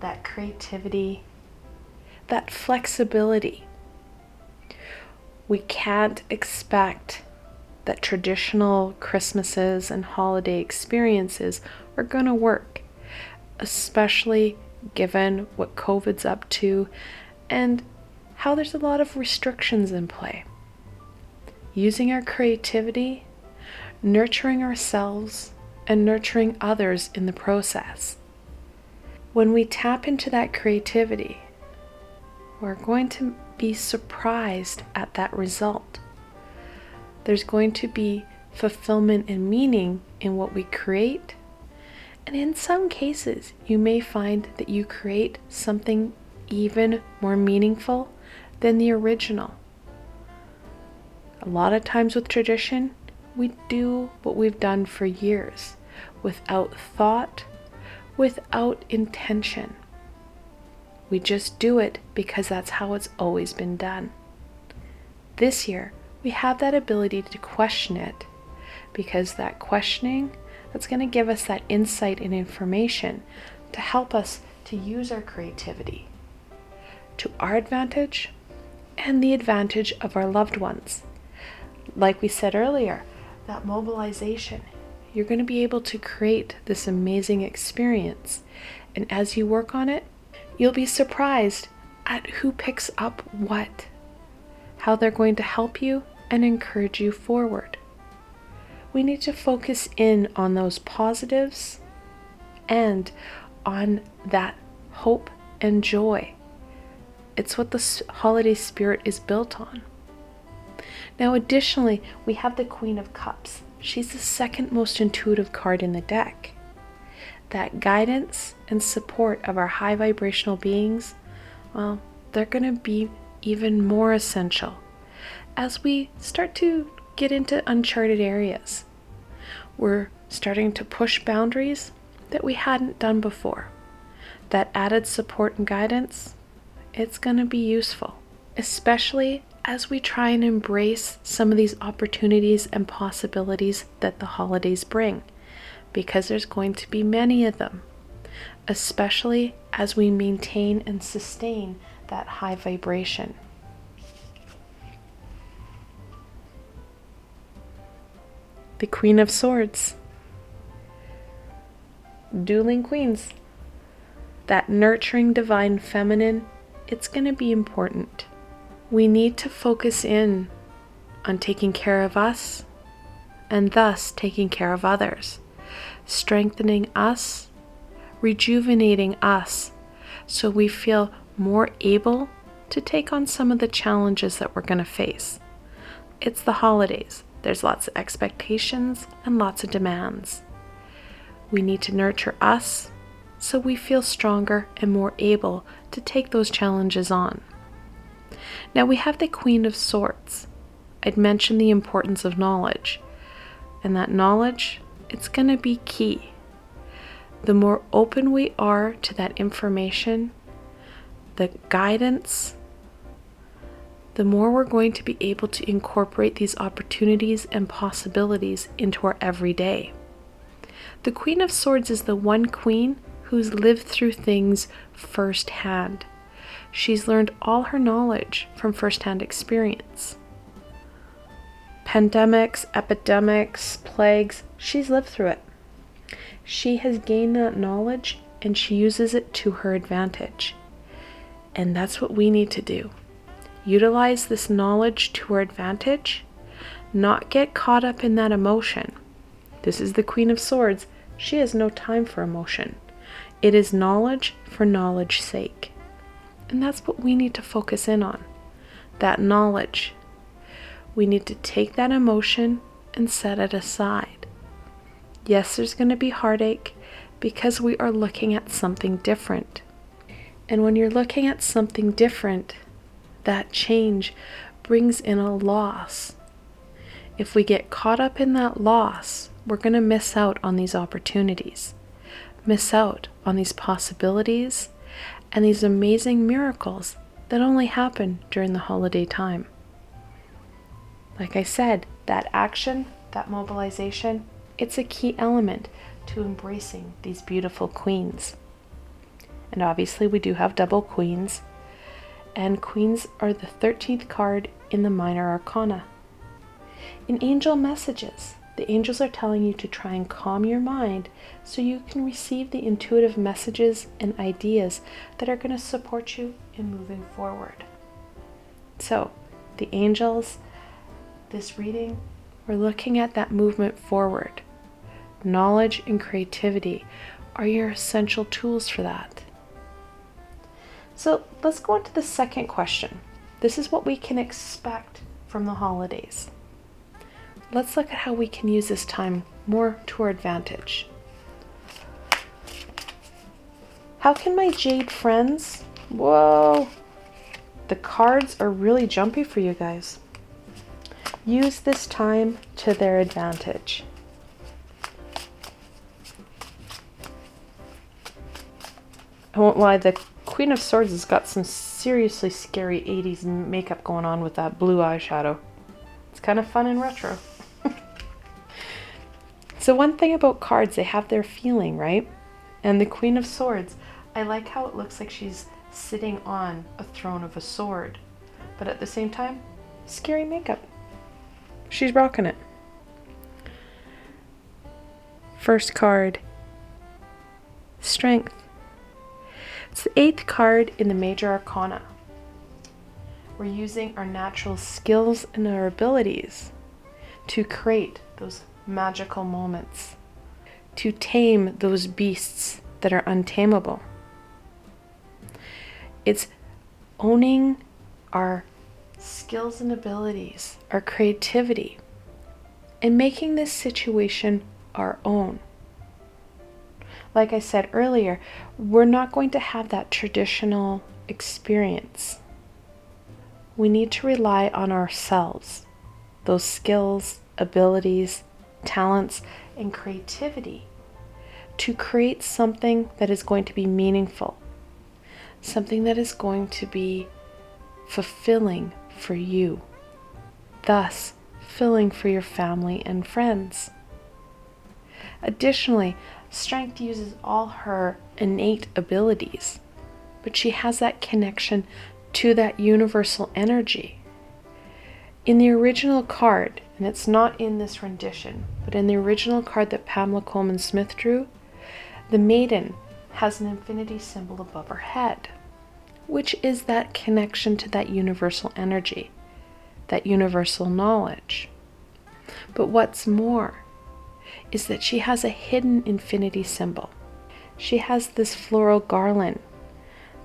S1: that creativity, that flexibility. We can't expect that traditional Christmases and holiday experiences are going to work.
S2: especially given what COVID's up to and how there's a lot of restrictions in play. Using our creativity, nurturing ourselves, and nurturing others in the process. When we tap into that creativity, we're going to be surprised at that result. There's going to be fulfillment and meaning in what we create. And in some cases, you may find that you create something even more meaningful than the original. A lot of times with tradition, we do what we've done for years without thought, without intention. We just do it because that's how it's always been done. This year, we have that ability to question it, because that questioning, that's going to give us that insight and information to help us to use our creativity to our advantage and the advantage of our loved ones. Like we said earlier, that mobilization, you're going to be able to create this amazing experience. And as you work on it, you'll be surprised at who picks up what, how they're going to help you and encourage you forward. We need to focus in on those positives and on that hope and joy. It's what the holiday spirit is built on. Now, additionally, we have the Queen of Cups. She's the second most intuitive card in the deck. That guidance and support of our high vibrational beings, well, they're going to be even more essential as we start to get into uncharted areas. We're starting to push boundaries that we hadn't done before. That added support and guidance, it's going to be useful, especially as we try and embrace some of these opportunities and possibilities that the holidays bring, because there's going to be many of them, especially as we maintain and sustain that high vibration. The Queen of Swords. Dueling Queens. That nurturing divine feminine, it's going to be important. We need to focus in on taking care of us and thus taking care of others, strengthening us, rejuvenating us, so we feel more able to take on some of the challenges that we're going to face. It's the holidays. There's lots of expectations and lots of demands. We need to nurture us so we feel stronger and more able to take those challenges on. Now we have the Queen of Swords. I'd mentioned the importance of knowledge, and that knowledge, it's going to be key. The more open we are to that information, the guidance, the more we're going to be able to incorporate these opportunities and possibilities into our everyday. The Queen of Swords is the one queen who's lived through things firsthand. She's learned all her knowledge from firsthand experience. Pandemics, epidemics, plagues, she's lived through it. She has gained that knowledge and she uses it to her advantage. And that's what we need to do. Utilize this knowledge to our advantage, not get caught up in that emotion. This is the Queen of Swords. She has no time for emotion. It is knowledge for knowledge's sake. And that's what we need to focus in on. That knowledge. We need to take that emotion and set it aside. Yes, there's going to be heartache because we are looking at something different. And when you're looking at something different, that change brings in a loss. If we get caught up in that loss, we're going to miss out on these opportunities, miss out on these possibilities and these amazing miracles that only happen during the holiday time. Like I said, that action, that mobilization, it's a key element to embracing these beautiful queens. And obviously we do have double queens, and queens are the 13th card in the minor arcana. In angel messages, The angels are telling you to try and calm your mind so you can receive the intuitive messages and ideas that are going to support you in moving forward. So, the angels, this reading, we're looking at that movement forward. Knowledge and creativity are your essential tools for that. So, let's go into the second question. This is what we can expect from the holidays. Let's look at how we can use this time more to our advantage. How can my Jade friends? Whoa! The cards are really jumpy for you guys. Use this time to their advantage. I won't lie, the Queen of Swords has got some seriously scary 80s makeup going on with that blue eyeshadow. It's kind of fun and retro. So one thing about cards, they have their feeling, right? And the Queen of Swords, I like how it looks like she's sitting on a throne of a sword, but at the same time, scary makeup. She's rocking it. First card, Strength. It's the 8th card in the Major Arcana. We're using our natural skills and our abilities to create those magical moments, to tame those beasts that are untamable. It's owning our skills and abilities, our creativity, and making this situation our own. Like I said earlier, we're not going to have that traditional experience. We need to rely on ourselves, those skills, abilities, talents, and creativity to create something that is going to be meaningful, something that is going to be fulfilling for you, thus fulfilling for your family and friends. Additionally, Strength uses all her innate abilities, but she has that connection to that universal energy. In the original card, and it's not in this rendition, but in the original card that Pamela Coleman Smith drew, the maiden has an infinity symbol above her head, which is that connection to that universal energy, that universal knowledge. But what's more is that she has a hidden infinity symbol. She has this floral garland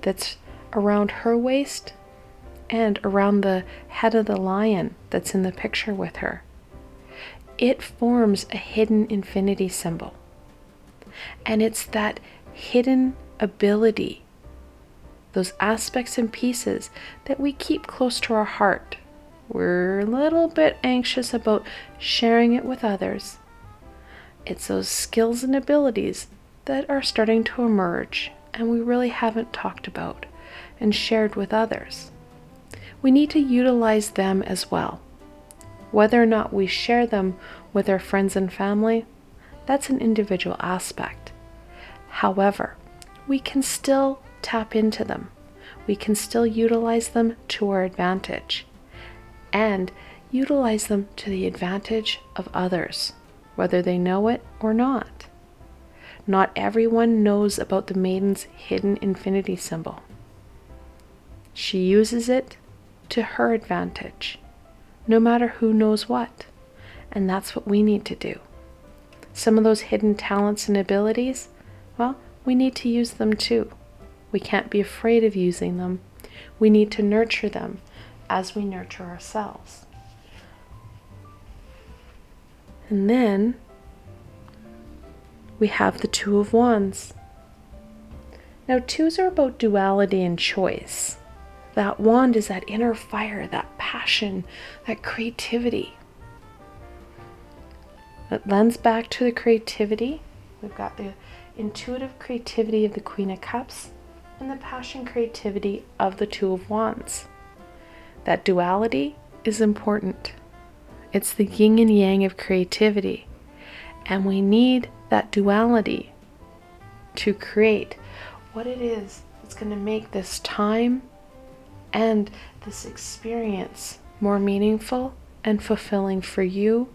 S2: that's around her waist and around the head of the lion that's in the picture with her. It forms a hidden infinity symbol. And it's that hidden ability, those aspects and pieces that we keep close to our heart. We're a little bit anxious about sharing it with others. It's those skills and abilities that are starting to emerge and we really haven't talked about and shared with others. We need to utilize them as well. Whether or not we share them with our friends and family, that's an individual aspect. However, we can still tap into them. We can still utilize them to our advantage and utilize them to the advantage of others, whether they know it or not. Not everyone knows about the maiden's hidden infinity symbol. She uses it to her advantage, no matter who knows what, and that's what we need to do. Some of those hidden talents and abilities, well, we need to use them too. We can't be afraid of using them. We need to nurture them as we nurture ourselves. And then we have the Two of Wands. Now, twos are about duality and choice. That wand is that inner fire, that passion, that creativity. It lends back to the creativity. We've got the intuitive creativity of the Queen of Cups and the passion creativity of the Two of Wands. That duality is important. It's the yin and yang of creativity. And we need that duality to create what it is that's going to make this time and this experience more meaningful and fulfilling for you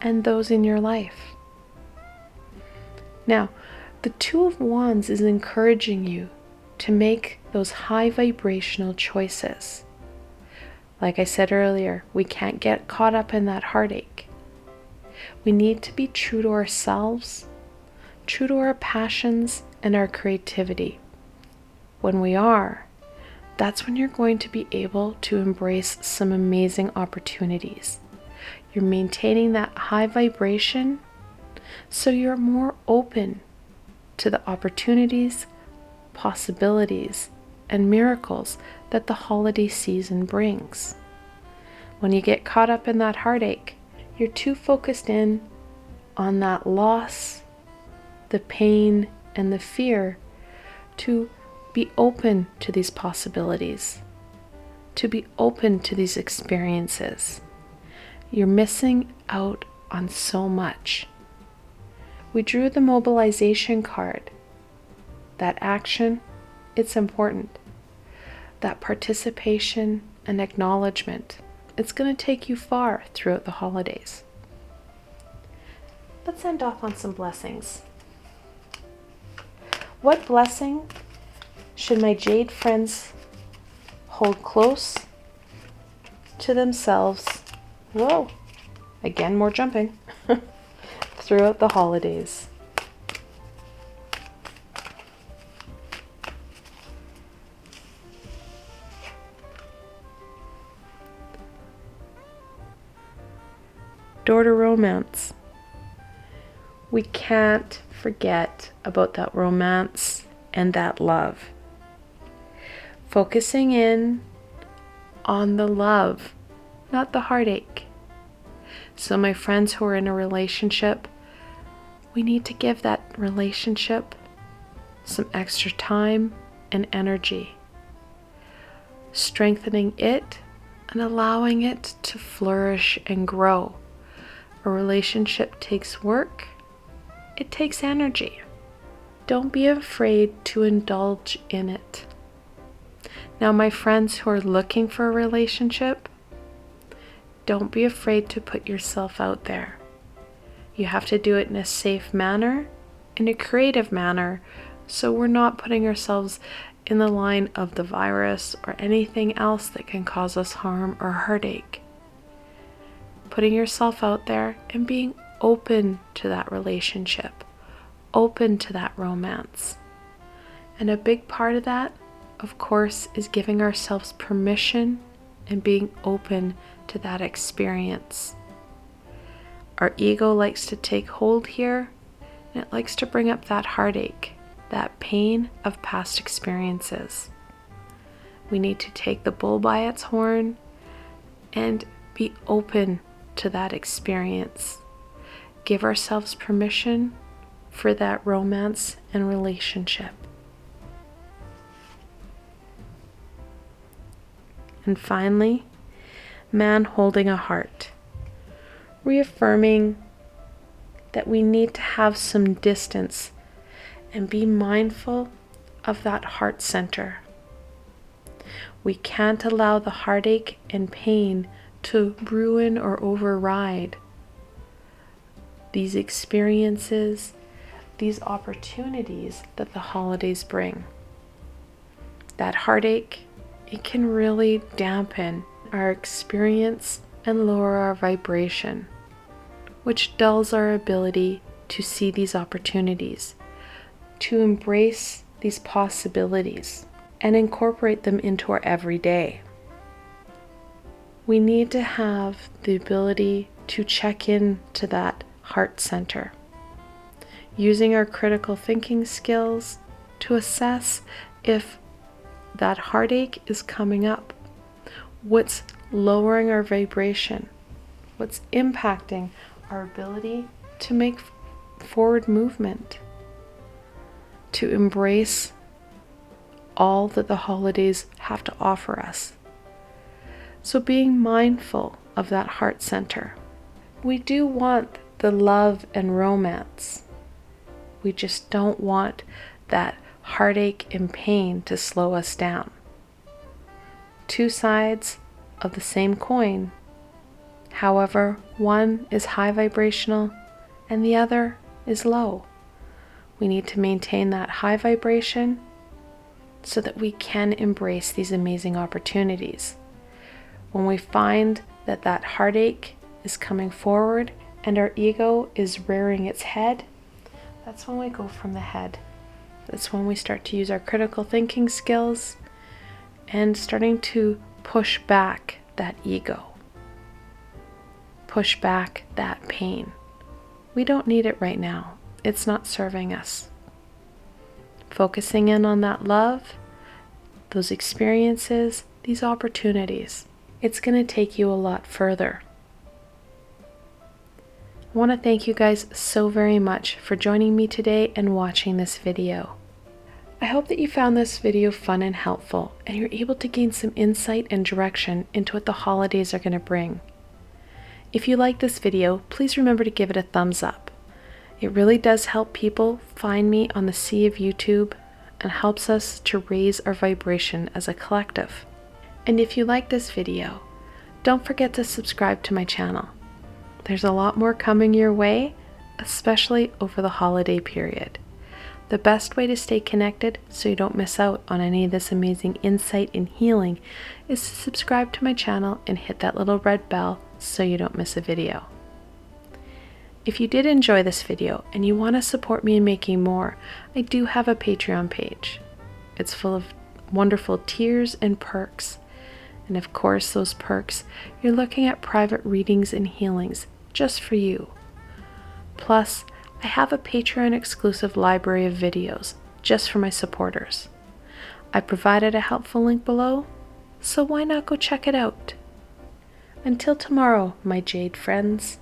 S2: and those in your life. Now, the Two of Wands is encouraging you to make those high vibrational choices. Like I said earlier, we can't get caught up in that heartache. We need to be true to ourselves, true to our passions and our creativity. When we are, that's when you're going to be able to embrace some amazing opportunities. You're maintaining that high vibration, so you're more open to the opportunities, possibilities, and miracles that the holiday season brings. When you get caught up in that heartache, you're too focused in on that loss, the pain, and the fear to be open to these possibilities, to be open to these experiences. You're missing out on so much. We drew the mobilization card. That action, it's important. That participation and acknowledgement, it's going to take you far throughout the holidays. Let's end off on some blessings. What blessing should my Jade friends hold close to themselves? Whoa, again, more jumping. Throughout the holidays. Door to romance. We can't forget about that romance and that love. Focusing in on the love, not the heartache. So my friends who are in a relationship, we need to give that relationship some extra time and energy, strengthening it and allowing it to flourish and grow. A relationship takes work, it takes energy. Don't be afraid to indulge in it. Now, my friends who are looking for a relationship, don't be afraid to put yourself out there. You have to do it in a safe manner, in a creative manner, so we're not putting ourselves in the line of the virus or anything else that can cause us harm or heartache. Putting yourself out there and being open to that relationship, open to that romance. And a big part of that, of course, is giving ourselves permission and being open to that experience. Our ego likes to take hold here, and it likes to bring up that heartache, that pain of past experiences. We need to take the bull by its horn and be open to that experience. Give ourselves permission for that romance and relationship. And finally, man holding a heart. Reaffirming that we need to have some distance and be mindful of that heart center. We can't allow the heartache and pain to ruin or override these experiences, these opportunities that the holidays bring. That heartache, it can really dampen our experience and lower our vibration, which dulls our ability to see these opportunities, to embrace these possibilities, and incorporate them into our everyday. We need to have the ability to check in to that heart center, using our critical thinking skills to assess if that heartache is coming up, what's lowering our vibration, what's impacting our ability to make forward movement, to embrace all that the holidays have to offer us. So being mindful of that heart center. We do want the love and romance. We just don't want that heartache and pain to slow us down. Two sides of the same coin. However, one is high vibrational and the other is low. We need to maintain that high vibration so that we can embrace these amazing opportunities. When we find that that heartache is coming forward and our ego is rearing its head, that's when we go from the head. That's when we start to use our critical thinking skills and starting to push back that ego, push back that pain. We don't need it right now. It's not serving us. Focusing in on that love, those experiences, these opportunities, it's going to take you a lot further. I want to thank you guys so very much for joining me today and watching this video. I hope that you found this video fun and helpful, and you're able to gain some insight and direction into what the holidays are going to bring. If you like this video, please remember to give it a thumbs up. It really does help people find me on the sea of YouTube and helps us to raise our vibration as a collective. And if you like this video, don't forget to subscribe to my channel. There's a lot more coming your way, especially over the holiday period. The best way to stay connected so you don't miss out on any of this amazing insight and healing is to subscribe to my channel and hit that little red bell so you don't miss a video. If you did enjoy this video and you want to support me in making more, I do have a Patreon page. It's full of wonderful tiers and perks. And of course, those perks, you're looking at private readings and healings just for you. Plus, I have a Patreon exclusive library of videos just for my supporters. I provided a helpful link below, so why not go check it out? Until tomorrow, my Jade friends.